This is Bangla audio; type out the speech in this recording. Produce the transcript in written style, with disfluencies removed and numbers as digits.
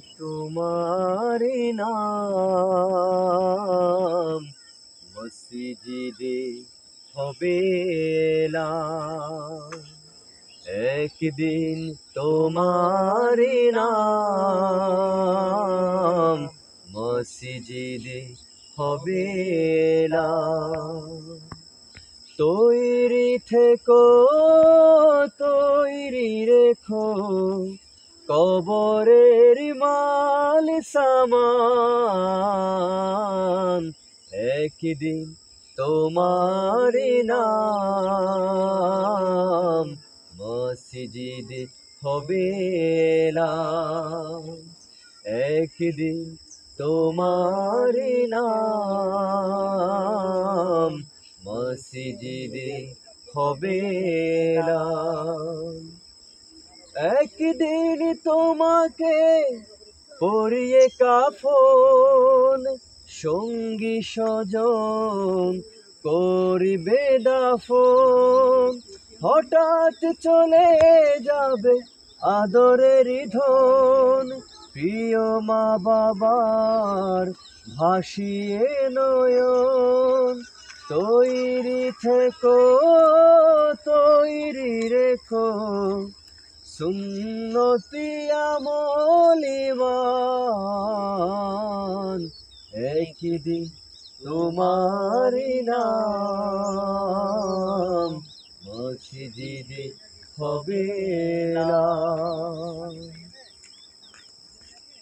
তোমার নাম মসজিদে হবে এলান। একদিন তোমার নাম মসজিদে হবে এলান। তৈরি থেকো, তৈরি রেখো কবরের মাল সামান। একদিন তোমার নাম মসজিদে হবে এলান। একদিন তোমার নাম মসজিদে হবে এলান। একদিন তোমাকে পরিয়ে কাফন, সঙ্গী স্বজন করিবে দাফন। হঠাৎ চলে যাবে আদরের ধন, প্রিয় মা বাবার ভাসিয়ে নয়ন। তৈরি থেকো, তৈরি রেখো সুন্নতি আমল ঈমান। একদিন তোমার নাম মসজিদে হবে এলান।